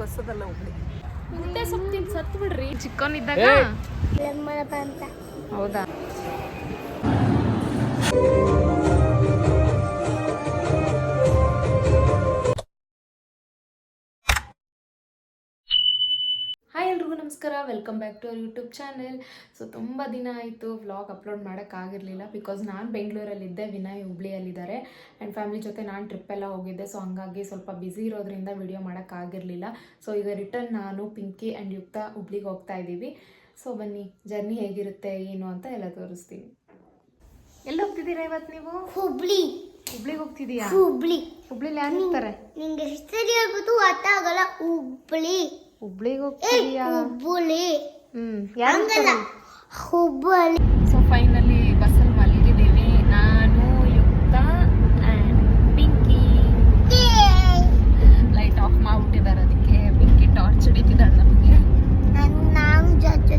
ಹೊಸದಲ್ಲ ಹುಬ್ಳಿ. ಮುದ್ದೆ ಸೊಪ್ಪು ಸತ್ತು ಬಿಡ್ರಿ ಚಿಕ್ಕವನಿದ್ದಾಗ. ಹೌದಾ? ಹಾಯ್ ಎಲ್ರಿಗೂ ನಮಸ್ಕಾರ, welcome back to our YouTube channel. So ತುಂಬ ದಿನ ಆಯಿತು ವ್ಲಾಗ್ ಅಪ್ಲೋಡ್ ಮಾಡೋಕ್ಕಾಗಿರಲಿಲ್ಲ, ಬಿಕಾಸ್ ನಾನು ಬೆಂಗಳೂರಲ್ಲಿದ್ದೆ, ವಿನಯ್ ಹುಬ್ಳಿಯಲ್ಲಿದ್ದಾರೆ, ಆ್ಯಂಡ್ ಫ್ಯಾಮಿಲಿ ಜೊತೆ ನಾನು ಟ್ರಿಪ್ಪೆಲ್ಲ ಹೋಗಿದ್ದೆ. ಸೊ ಹಂಗಾಗಿ ಸ್ವಲ್ಪ ಬ್ಯುಸಿ ಇರೋದ್ರಿಂದ ವಿಡಿಯೋ ಮಾಡೋಕ್ಕಾಗಿರಲಿಲ್ಲ. ಸೊ ಈಗ ರಿಟರ್ನ್ ನಾನು, ಪಿಂಕಿ ಆ್ಯಂಡ್ ಯುಕ್ತ ಹುಬ್ಳಿಗೆ ಹೋಗ್ತಾ ಇದ್ದೀವಿ. ಸೊ ಬನ್ನಿ, ಜರ್ನಿ ಹೇಗಿರುತ್ತೆ ಏನು ಅಂತ ಎಲ್ಲ ತೋರಿಸ್ತೀನಿ. ಎಲ್ಲಿ ಹೋಗ್ತಿದ್ದೀರಾ ಇವತ್ತು ನೀವು? ಹುಬ್ಳಿಗೆ ಹೋಗ್ತಿದೀಯಾ? ಹುಬ್ಳಿಲಿ ಯಾರು ಇರ್ತಾರೆ? ನಿಂಗೆ ಹೆಸರು ಹೇಳ್ಬಿಟ್ಟು ಅರ್ಥ ಆಗಲ್ಲ. ಹುಬ್ಳಿಗೆ ಹೋಗ್ತಿದೀಯಾ? ಹುಬ್ಬಳ್ಳಿ. ಸೊ ಫೈನಲಿ ಬಸ್ಸಲ್ಲಿ ಮಲಗಿದ್ದೀವಿ, ನಾನು, ಯುಕ್ತ ಆ್ಯಂಡ್ ಪಿಂಕಿ. ಲೈಟ್ ಆಫ್ ಮಾಡ್ಬಿಟ್ಟಿದ್ದಾರೆ, ಅದಕ್ಕೆ ಪಿಂಕಿ ಟಾರ್ಚ್ ಹಿಡಿತಿದ್ದಾಳೆ ನಮಗೆ. ನಾವು ಜೊತೆ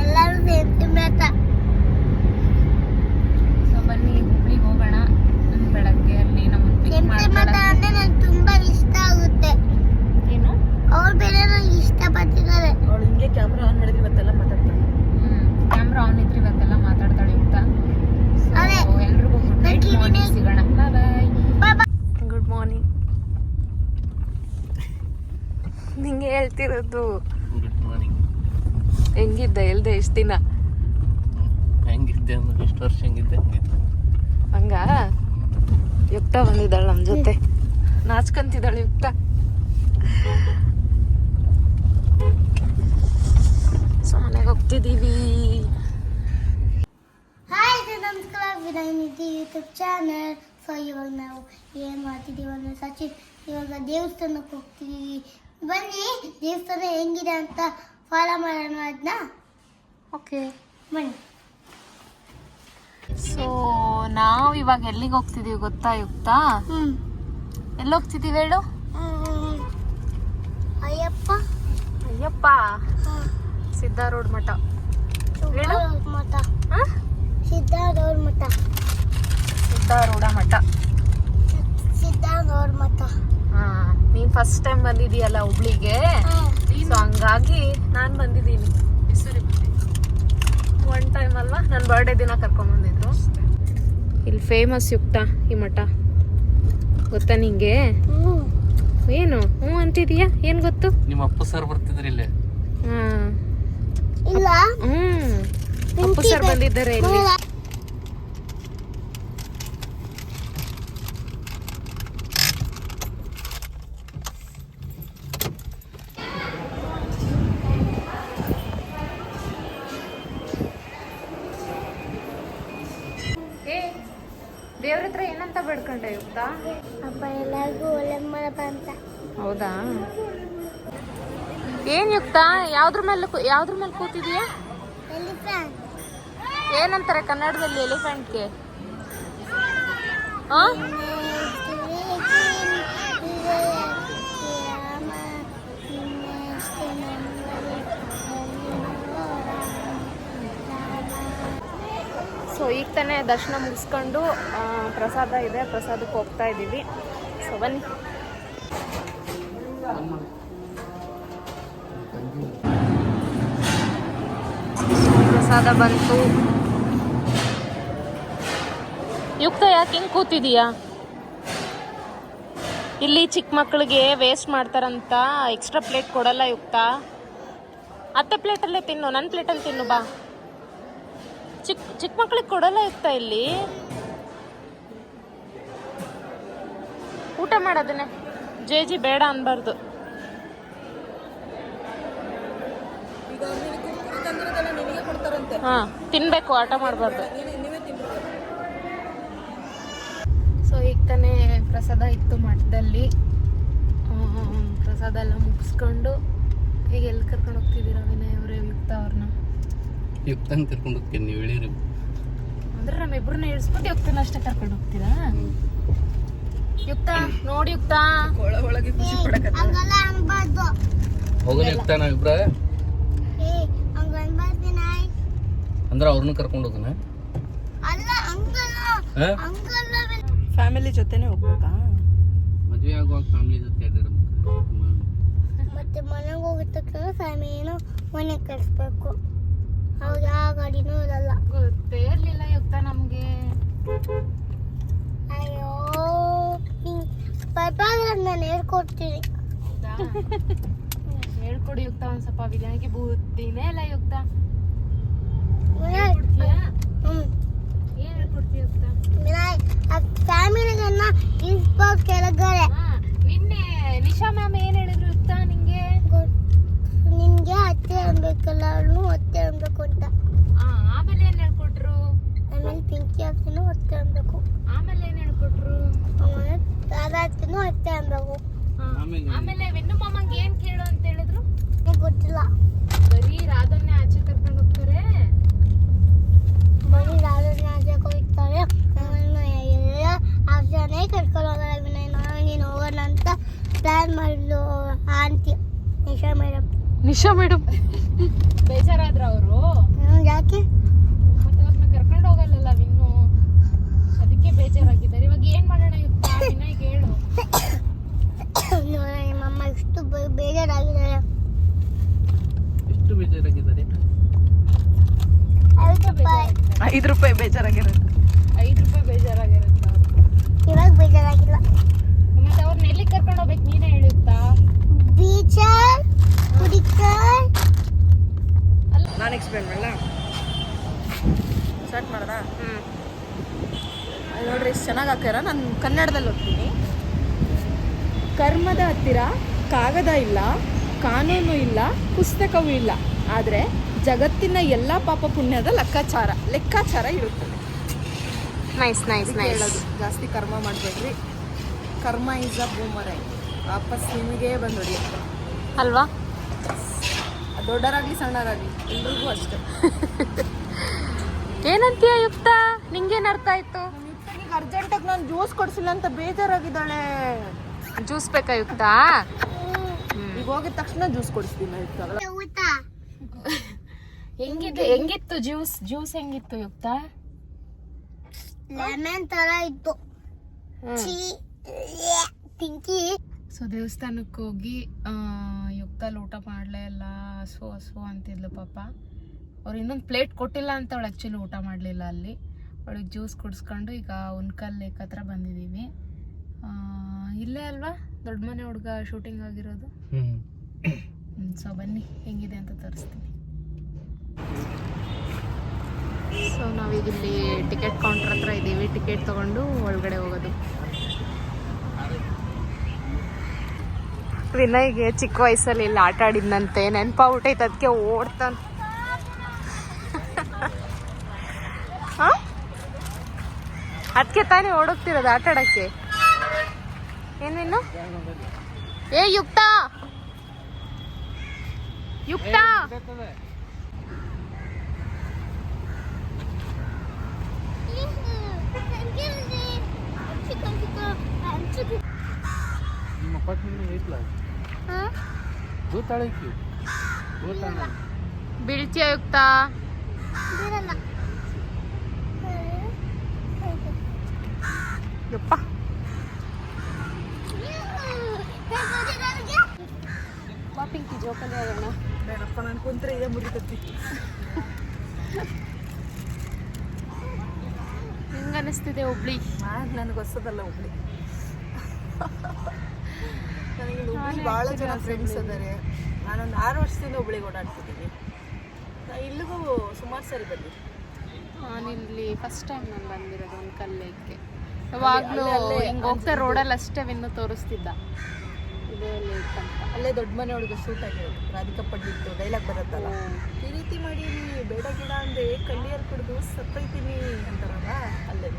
ಎಲ್ಲರೂ ಸೊ ಬನ್ನಿ ಹುಬ್ಳಿಗೆ ಹೋಗೋಣ. ಬೆಳಗ್ಗೆ ಅಲ್ಲಿ ನಮ್ಮನ್ನು ಪಿಕ್ ಮಾಡ್ತಾರೆ. ನಂಗೆ ತುಂಬಾ ಇಷ್ಟ ಆಗುತ್ತೆ. ಏನು? ಅವ್ರು ಬೇರೆ ನಂಗೆ ಇಷ್ಟಪಟ್ಟಿದ್ದಾರೆ. ಅವಳು ಹಿಂಗೆ ಕ್ಯಾಮ್ರಾ ಆನ್ ಮಾಡಿದ್ರೆ ಇವತ್ತೆಲ್ಲ ಮಾತಾಡ್ತಾಳೆ. ಕ್ಯಾಮ್ರಾ ಆನ್ ಇದ್ರೆ ಇವತ್ತೆಲ್ಲ ಮಾತಾಡ್ತಾಳೆ ಯುಕ್ತ. ಎಲ್ರಿಗೂ ಗುಡ್ ನೈಟ್, ಮಾರ್ನಿಂಗ್ ಸಿಗೋಣ. ಬಾಯ್. Good morning. ನಿಂಗೆ ಹೇಳ್ತಿರೋದು. Good morning. ಹೆಂಗಿದ್ದೆ? ಎಲ್ದೆ ಎಷ್ಟು ದಿನ? ಹೆಂಗಿದ್ದೆ ಅಂದ್ರೆ ಎಷ್ಟು ವರ್ಷ ಹೆಂಗಿದ್ದೆ ಹಂಗ. ಯುಕ್ತ ಬಂದಿದ್ದಾಳೆ ನಮ್ಮ ಜೊತೆ, ನಾಚ್ಕೊಂತಿದ್ದಾಳೆ ಯುಕ್ತ. ಸೊ ಮನೆಗೆ ಹೋಗ್ತಿದ್ದೀವಿ. ಹಾಯ್ ನಮಸ್ಕಾರ, ವಿನಯ್ ನಿಧಿ ಯೂಟ್ಯೂಬ್ ಚಾನಲ್. ಸೊ ಇವಾಗ ನಾವು ಏನು ಮಾಡ್ತಿದ್ದೀವಿ ಅಂದರೆ ಸಚಿನ್ ಇವಾಗ ದೇವಸ್ಥಾನಕ್ಕೆ ಹೋಗ್ತಿದ್ದೀವಿ. ಬನ್ನಿ ದೇವಸ್ಥಾನ ಹೆಂಗಿದೆ ಅಂತ ಫಾಲೋ ಮಾಡೋಣ ಅದನ್ನ. ಓಕೆ ಬನ್ನಿ. ಸೊ ನಾವು ಇವಾಗ ಎಲ್ಲಿಗೆ ಹೋಗ್ತಿದೀವಿ ಗೊತ್ತಾ ಯುಕ್ತ? ಎಲ್ಲಿ ಹೋಗ್ತಿದೀವಿ ಹೇಳು? ಅಯ್ಯಪ್ಪ ಸಿದ್ಧಾರೂಢ ಮಠ. ಹೇಳು. ಮಠ. ಸಿದ್ಧಾರೂಢ ಮಠ. ಸಿದ್ಧಾರೂಢ ಮಠ. ಸಿದ್ಧಾರೂಢ ಮಠ. ನೀನ್ ಫಸ್ಟ್ ಟೈಮ್ ಬಂದಿದೀಯಲ್ಲ ಹುಬ್ಳಿಗೆ, ಸೊ ಹಂಗಾಗಿ ನಾನು ಬಂದಿದ್ದೀನಿ. ಒನ್ ಟೈಮ್ ಅಲ್ವಾ, ನನ್ನ ಬರ್ಡೇ ದಿನ ಕರ್ಕೊಂಡ್ಬಂದಿದ್ರು. ಇಲ್ಲಿ ಫೇಮಸ್ ಯುಕ್ತ ಈ ಮಠ, ಗೊತ್ತಾ ನಿಂಗೆ? ಏನು ಅಂತಿದೀಯಾ? ಏನ್ ಗೊತ್ತು? ನಿಮ್ಮ ಅಪ್ಪ ಸರ್ ಬರ್ತಿದ್ರಿ ಇಲ್ಲೇ? ಇಲ್ಲ. ಅಪ್ಪು ಸರ್ ಬಂದಿದ್ದಾರೆ ಇಲ್ಲಿ. ದೇವ್ರ ಹತ್ರ ಏನಂತ ಬೇಡ್ಕೊಂಡೆ ಯುಕ್ತ? ಅಪ್ಪ ಎಲ್ಲರಿಗೂ ಒಳ್ಳೆ ಮಾಡಪ್ಪ ಅಂತ. ಹೌದಾ? ಏನ್ ಯುಕ್ತ, ಯಾವ್ದ್ರ ಮೇಲೆ ಕೂತಿದೀಯಾ? ಎಲಿಫೆಂಟ್. ಏನಂತಾರೆ ಕನ್ನಡದಲ್ಲಿ ಎಲಿಫೆಂಟ್ಗೆ? ಸೊ ಈಗ ತಾನೇ ದರ್ಶನ ಮುಗಿಸ್ಕೊಂಡು ಪ್ರಸಾದ ಇದೆ, ಪ್ರಸಾದಕ್ಕೆ ಹೋಗ್ತಾ ಇದ್ದೀವಿ. ಸೊ ಬನ್ನಿ. ಪ್ರಸಾದ ಬಂತು. ಯುಕ್ತ ಯಾಕೆ ಹಿಂಗೆ ಕೂತಿದೀಯಾ? ಇಲ್ಲಿ ಚಿಕ್ಕ ಮಕ್ಕಳಿಗೆ ವೇಸ್ಟ್ ಮಾಡ್ತಾರಂತ ಎಕ್ಸ್ಟ್ರಾ ಪ್ಲೇಟ್ ಕೊಡಲ್ಲ ಯುಕ್ತ. ಅತ್ತೆ ಪ್ಲೇಟಲ್ಲೇ ತಿನ್ನು, ನನ್ನ ಪ್ಲೇಟಲ್ಲಿ ತಿನ್ನು ಬಾ. ಚಿಕ್ಕ ಮಕ್ಕಳಿಗೆ ಕೊಡಲ್ಲ ಯುಕ್ತ ಇಲ್ಲಿ. ಊಟ ಮಾಡೋದನ್ನೇ ಜೇಜಿ ಬೇಡ ಅನ್ಬಾರ್ದು. ತಿನ್ಬೇಕು, ಆಟ ಮಾಡಬಾರ್ದು. ಸೊ ಈಗ ತಾನೇ ಪ್ರಸಾದ ಇತ್ತು ಮಠದಲ್ಲಿ. ಪ್ರಸಾದ ಎಲ್ಲ ಮುಗಿಸ್ಕೊಂಡು ಈಗ ಎಲ್ಲಿ ಕರ್ಕೊಂಡು ಹೋಗ್ತಿದ್ದೀರಾ ವಿನಯ್ ಅವರೇ ಯುಕ್ತ ಅವ್ರನ್ನ? ಯುಕ್ತಂಗೆ ಕರ್ಕೊಂಡು ಹೋಗ್ತೀನಿ, ನೀವು ಹೇಳಿರಿ. ಅಂದ್ರೆ ನಮ್ಮಿಬ್ರನ್ನ ಇಳಿಸ್ಬಿಟ್ಟು ಯುಕ್ತನ ಅಷ್ಟೇ ಕರ್ಕೊಂಡು ಹೋಗ್ತೀರಾ? ಯುಕ್ತ ನೋಡಿ, ಯುಕ್ತ ಒಳಗೆ ಖುಷಿ ಪಡಕತ್ತ. ಹಂಗಲ್ಲ ಅನ್ಬಾರ್ದು. ಹೋಗೋಣ ಯುಕ್ತ ನಾವಿಬ್ರ. ಹಂಗ ಅನ್ಬಾರ್ದು. ಅಂದ್ರೆ ಅವ್ರನ್ನ ಕರ್ಕೊಂಡು ಹೋಗೋಣ. ಅಲ್ಲ ಹಂಗಲ್ಲ ಹಂಗಲ್ಲ ಫ್ಯಾಮಿಲಿ ಜೊತೆನೆ ಹೋಗ್ಬೇಕಾ? ಮದುವೆ ಆಗುವಾಗ ಫ್ಯಾಮಿಲಿ ಜೊತೆ ಅಡ್ಡಾಡ್ಬೇಕು. ಮತ್ತೆ ಮನೆಗೆ ಹೋಗಿದ ತಕ್ಷಣ ಫ್ಯಾಮಿಲಿನೂ ಮನೆಗೆ ಕಳಿಸ್ಬೇಕು. ಅವಾಗ ಯಾವ ಗಾಡಿನೂ ಇರಲ್ಲ. ಗೊತ್ತೇ ಇರ್ಲಿಲ್ಲ ಯುಕ್ತ ನಮ್ಗೆ. ಅಯ್ಯೋ ಪರವಾಗಿಲ್ಲ, ನಾನು ಹೇಳ್ಕೊಡ್ತೀನಿ. ಹೇಳ್ಕೊಡಿ ಯುಕ್ತ ಒಂದ್ ಸ್ವಲ್ಪ. ವಿನಯಕ್ಕೆ ಬುದ್ಧಿನೇ ಇಲ್ಲ ಯುಕ್ತ. ಏನ್ ಹೇಳ್ಕೊಡ್ತೀಯ ಯುಕ್ತ? ಫ್ಯಾಮಿಲಿಗನ್ನ ಇನ್ಸ್ಪಾಲ್ ಕೆಳಗಡೆ ನಿನ್ನೆ ನಿಶಾ ಮ್ಯಾಮ್ ಏನ್ ಹೇಳಿದ್ರು ಯುಕ್ತ ನಿಂಗೆ? ನಿನ್ಗೆ ಅತ್ತೆ ಅನ್ಬೇಕಲ್ಲ, ಅವಳು ಅತ್ತೆ ಅನ್ಬೇಕು ಅಂತ. ಆಮೇಲೆ ಏನ್ ಹೇಳ್ಕೊಟ್ರು? ಆಮೇಲೆ ಪಿಂಕಿ ಅಕ್ಕನೂ ಅತ್ತೆ ಅನ್ಬೇಕು. ಆಮೇಲೆ ಏನ್ ಹೇಳ್ಕೊಟ್ರು? ಆಮೇಲೆ ರಾಧಾ ಅತ್ತೆನೂ ಅತ್ತೆ ಅನ್ಬೇಕು. ಆಮೇಲೆ ವಿನ್ನು ಮಾಮಂಗೆ ಏನ್ ಕೇಳು ಅಂತ ಹೇಳಿದ್ರು? ಗೊತ್ತಿಲ್ಲ. ಬರೀ ರಾಧನ್ನೇ ಆಚೆ ಕರ್ಕೊಂಡು ಹೋಗ್ತಾರೆ. ಬರೀ ರಾಧನ ಆಚೆ ಹೋಗ್ತಾರೆ. ಎಲ್ಲ ಆಚೆನೇ ಕರ್ಕೊಂಡು ಹೋಗಲ್ಲ. ನೀನು ಹೋಗೋಣ ಅಂತ ಪ್ಲಾನ್ ಮಾಡಿದ್ಲು ಆಂಟಿ ನಿಶಾ ಮೇಡಮ್. ಬೇಜಾರಾದ್ರ ಅವರು? ಯಾಕೆ? ಮತ್ತೆ ಅವ್ರನ್ನ ಕರ್ಕೊಂಡು ಹೋಗಲ್ಲ ವಿನ್ನು, ಅದಕ್ಕೆ ಬೇಜಾರಾಗಿದ್ದಾರೆ. ಇವಾಗ ಏನ್ ಮಾಡೋಣ ಯುಕ್ತ? ವಿನಯ್ಗೆ ಹೇಳು. ನಿಮ್ಮಮ್ಮ ಇಷ್ಟು ಬೇಜಾರಾಗಿದ್ದಾರೆ. ಎಷ್ಟು ಬೇಜಾರಾಗಿದ್ದಾರೆ? 5 ರೂಪಾಯಿ. 5 ರೂಪಾಯಿ ಬೇಜಾರಾಗಿರುತ್ತೆ. 5 ರೂಪಾಯಿ ಬೇಜಾರಾಗಿರುತ್ತೆ ಅವ್ರು. ಇವಾಗ ಬೇಜಾರಾಗಿಲ್ಲ. ಮತ್ತೆ ಅವ್ರನ್ನ ಎಲ್ಲಿ ಕರ್ಕೊಂಡು ಹೋಗ್ಬೇಕು ನೀನೇ ಹೇಳುತ್ತಾ? ಬೀಚ ಕುಡಿಕರ್. ನಾನು ಎಕ್ಸ್ಪ್ಲೇನ್ ಮಾಡಲ್ಲ? ಸ್ಟಾರ್ಟ್ ಮಾಡ್ದಾ? ಅಲ್ಲಿ ನೋಡ್ರಿ ಎಷ್ಟು ಚೆನ್ನಾಗಿ ಹಾಕ್ಯಾರ. ನಾನು ಕನ್ನಡದಲ್ಲಿ ಓದ್ತೀನಿ. ಕರ್ಮದ ಹತ್ತಿರ ಕಾಗದ ಇಲ್ಲ, ಕಾನೂನು ಇಲ್ಲ, ಪುಸ್ತಕವೂ ಇಲ್ಲ, ಆದರೆ ಜಗತ್ತಿನ ಎಲ್ಲ ಪಾಪ ಪುಣ್ಯದ ಲೆಕ್ಕಾಚಾರ ಇರುತ್ತದೆ. Nice nice nice. ಹೇಳೋದು ಜಾಸ್ತಿ ಕರ್ಮ ಮಾಡಬೇಡ್ರಿ. ಕರ್ಮ ಇಸ್ ಅ ಬೂಮರಂಗ್, ವಾಪಸ್ ನಿಮಗೆ ಬಂದು ಹೊಡಿಯುತ್ತೆ ಅಲ್ವಾ? ದೊಡ್ಡರಾಗ್ಲಿ ಸಣ್ಣರಾಗ್ಲಿ ಎಲ್ರಿಗೂ ಅಷ್ಟೇ. ಏನಂತೀಯ ಯುಕ್ತ? ನಿಂಗೇನು ಅರ್ಥ ಆಯ್ತು? ಈಗ ಅರ್ಜೆಂಟಾಗಿ ನಾನು ಜ್ಯೂಸ್ ಕೊಡಿಸಿಲ್ಲ ಅಂತ ಬೇಜಾರಾಗಿದ್ದಾಳೆ. ಜ್ಯೂಸ್ ಬೇಕಾ ಯುಕ್ತ? ಈಗ ಹೋಗಿದ ತಕ್ಷಣ ಜ್ಯೂಸ್ ಕೊಡಿಸ್ತೀನಿ. ಊಟ ಹೆಂಗಿತ್ತು ಜ್ಯೂಸ್ ಹೆಂಗಿತ್ತು ಯುಕ್ತ? ಲೆಮನ್ ತರ ಇತ್ತು. ಪಿಂಕಿ. ಸೊ ದೇವಸ್ಥಾನಕ್ಕೆ ಹೋಗಿ ಯುಕ್ತಲ್ಲಿ ಊಟ ಮಾಡಲೇ ಇಲ್ಲ. ಹಸು ಅಂತಿದ್ಲು ಪಾಪ. ಅವ್ರು ಇನ್ನೊಂದು ಪ್ಲೇಟ್ ಕೊಟ್ಟಿಲ್ಲ ಅಂತ ಅವಳು ಆ್ಯಕ್ಚುಲಿ ಊಟ ಮಾಡಲಿಲ್ಲ ಅಲ್ಲಿ. ಅವಳಿಗೆ ಜ್ಯೂಸ್ ಕುಡಿಸ್ಕೊಂಡು ಈಗ ಉನ್ಕಲ್ ಲೇಕ್ ಹತ್ರ ಬಂದಿದ್ದೀವಿ. ಇಲ್ಲೇ ಅಲ್ವಾ ದೊಡ್ಡ ಮನೆ ಹುಡುಗ ಶೂಟಿಂಗ್ ಆಗಿರೋದು? ಸೊ ಬನ್ನಿ ಹೆಂಗಿದೆ ಅಂತ ತೋರಿಸ್ತೀನಿ. ಸೊ ನಾವೀಗ ಇಲ್ಲಿ ಟಿಕೆಟ್ ಕೌಂಟರ್ ಹತ್ರ ಇದ್ದೀವಿ. ಟಿಕೆಟ್ ತೊಗೊಂಡು ಒಳಗಡೆ ಹೋಗೋದು. ವಿನಯ್ಗೆ ಚಿಕ್ಕ ವಯಸ್ಸಲ್ಲಿ ಇಲ್ಲಿ ಆಟ ಆಡಿದ್ನಂತೆ, ನೆನಪಾಗ್ಬಿಟ್ಟೈತೆ, ಅದಕ್ಕೆ ಓಡ್ತಾನೆ. ಅದಕ್ಕೆ ತಾನೇ ಓಡೋಗ್ತಿರೋದು ಆಟ ಆಡೋಕ್ಕೆ. ಏನೇನು? ಏ ಯುಕ್ತ ಯುಕ್ತ ನಿಮ್ಮ ಅಪಾರ್ಟ್ಮೆಂಟ್ ಐತ್ಲ? ಗೊತ್ತಾಳಕ್ಕೆ ಬೀಳ್ತೀಯ ಯುಕ್ತ? ಯಪ್ಪ ಪಿಂಕಿ ಜೋಕಲ್ಲಿ ಆಗೋಣ. ಬೇಡಪ್ಪ, ನಾನು ಕುಂತ್ರೆ ಇದೇ ಮುರಿತತ್ತಿ. ಹೆಂಗ ಅನಿಸ್ತಿದೆ ಹುಬ್ಳಿ? ನನಗೆ ಹೊಸದಲ್ಲ ಹುಬ್ಳಿ. ನನಗೆ ಹುಬ್ಳಿ ಭಾಳ ಜನ ಫ್ರೆಂಡ್ಸ್ ಅದಾರೆ. ನಾನೊಂದು 6 ವರ್ಷದಿಂದ ಹುಬ್ಳಿಗೆ ಓಡಾಡ್ತಿದ್ದೀನಿ. ಇಲ್ಲಿಗೂ ಸುಮಾರು ಸರಿ ಬಂದಿದ್ದೀನಿ. ನಾನಿಲ್ಲಿ ಫಸ್ಟ್ ಟೈಮ್ ನಾನು ಬಂದಿರೋದು ಉನ್ಕಲ್ ಲೇಕ್ಗೆ. ಯಾವಾಗಲೂ ಹಿಂಗೆ ಹೋಗ್ತಾ ರೋಡಲ್ಲಿ ಅಷ್ಟೇ ವಿನ್ನು ತೋರಿಸ್ತಿದ್ದ ಇದೇ ಲೇಕ್ ಅಂತ. ಅಲ್ಲೇ ದೊಡ್ಡ ಮನೆ ಒಳಗೆ ಶೂಟ್ ಆಗಿರೋದು. ರಾಧಿಕಾ ಪಂಡಿತ್ ಡೈಲಾಗ್ ಬರುತ್ತಲ್ಲ, ಈ ರೀತಿ ಮಾಡಿ ಬೇಡ ಗಿಡ ಅಂದರೆ ಕಲ್ಲಿಯಲ್ಲಿ ಕುಡಿದು ಸತ್ತೈತೀನಿ ಅಂತಾರಲ್ಲ, ಅಲ್ಲೇ.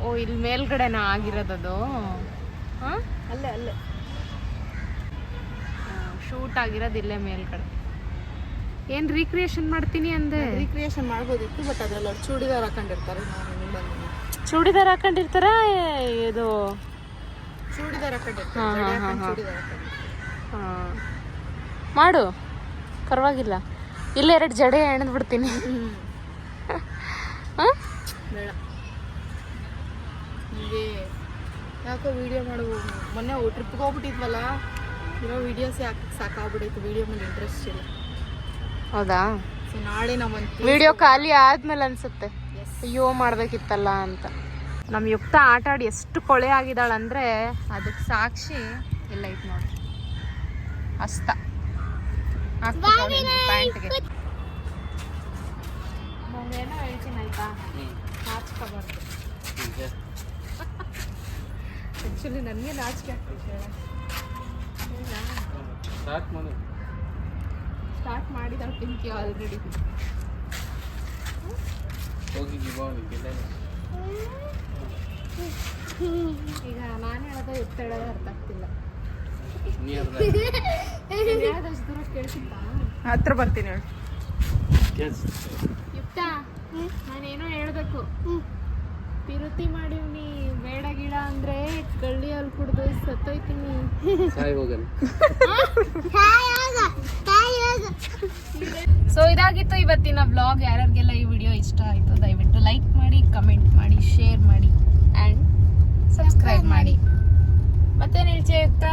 ಓ ಇಲ್ಲಿ ಮೇಲ್ಗಡೆನಾ ಆಗಿರೋದದು? ಹಾಂ ಅಲ್ಲೇ ಶೂಟ್ ಆಗಿರೋದು ಇಲ್ಲೇ ಮೇಲ್ಗಡೆ. ಏನು ರೀಕ್ರಿಯೇಷನ್ ಮಾಡ್ತೀನಿ ಅಂದೆ? ರೀಕ್ರಿಯೇಷನ್ ಮಾಡ್ಬೋದಿತ್ತು, ಬಟ್ ಅದ್ರಲ್ಲಿ ಅವ್ರು ಚೂಡಿದಾರ್ ಹಾಕೊಂಡಿರ್ತಾರೆ. ಚೂಡಿದಾರ್ ಹಾಕೊಂಡಿರ್ತಾರ? ಇದು ಚೂಡಿದಾರ್ ಹಾಕೊಂಡಿರ್ತಾರೆ. ಹಾಂ ಮಾಡು, ಪರವಾಗಿಲ್ಲ. ಇಲ್ಲೇ 2 ಜಡೆ ಎಣದ್ ಬಿಡ್ತೀನಿ. ಬೇಡ ನಿಮಗೆ ಯಾಕೋ ವಿಡಿಯೋ ಮಾಡುವ ಮೊನ್ನೆ ಟ್ರಿಪ್ಗೆ ಹೋಗ್ಬಿಟ್ಟಿದ್ವಲ್ಲ, ಇರೋ ವಿಡಿಯೋಸ್ ಯಾಕೆ ಸಾಕಾಗ್ಬಿಡೈತೆ, ವಿಡಿಯೋ ಮೇಲೆ ಇಂಟ್ರೆಸ್ಟ್ ಇಲ್ಲ. ಹೌದಾ? ಸೊ ನಾಳೆ ನಾವೊಂದು ವಿಡಿಯೋ ಖಾಲಿ ಆದ್ಮೇಲೆ ಅನ್ಸುತ್ತೆ ಅಯ್ಯೋ ಮಾಡ್ಬೇಕಿತ್ತಲ್ಲ ಅಂತ. ನಮ್ಮ ಯುಕ್ತ ಆಟ ಆಡಿ ಎಷ್ಟು ಕೊಳೆ ಆಗಿದ್ದಾಳಂದ್ರೆ ಅದಕ್ಕೆ ಸಾಕ್ಷಿ ಇಲ್ಲ ಐತೆ ನೋಡಿ, ಹಸ್ತ ಪ್ಯಾಂಟ್ಗೆ. ನಾನೇನೋ ಹೇಳ್ತೀನಿ ಆಯ್ತಾ, ನಾಚ್ಕೋಬಾರ್ದು. ಆ್ಯಕ್ಚುಲಿ ನನಗೆ ನಾಚಿಕೆ ಆಗ್ತೈತೆ. ಸ್ಟಾರ್ಟ್ ಮಾಡಿದಾಳೆ ಪಿಂಕಿ ಆಲ್ರೆಡಿ. ಈಗ ನಾನು ಹೇಳೋದು ಎತ್ತ ಹೇಳೋದು ಅರ್ಥ ಆಗ್ತಿಲ್ಲ. ಯಾವ್ದಷ್ಟು ದೂರ ಕೇಳ್ತಿಲ್ಲ, ಹತ್ರ ಬರ್ತೀನಿ ಹೇಳಿ. ಯುಕ್ತ ನಾನೇನೋ ಹೇಳ್ಬೇಕು. ತಿರುತಿ ಮಾಡಿವ್ನಿ, ಬೇಡ ಗಿಡ ಅಂದ್ರೆ ಕಳ್ಳಿ ಅಲ್ಲಿ ಕುಡ್ದು ಸತ್ತೋಯ್ತೀನಿ. ಸೊ ಇದಾಗಿತ್ತು ಇವತ್ತಿನ ವ್ಲಾಗ್. ಯಾರ್ಯಾರಿಗೆಲ್ಲ ಈ ವಿಡಿಯೋ ಇಷ್ಟ ಆಯಿತು ದಯವಿಟ್ಟು ಲೈಕ್ ಮಾಡಿ, ಕಮೆಂಟ್ ಮಾಡಿ, ಶೇರ್ ಮಾಡಿ ಆ್ಯಂಡ್ ಸಬ್ಸ್ಕ್ರೈಬ್ ಮಾಡಿ. ಮತ್ತೇನು ಹೇಳ್ತೀಯ ಯುಕ್ತ?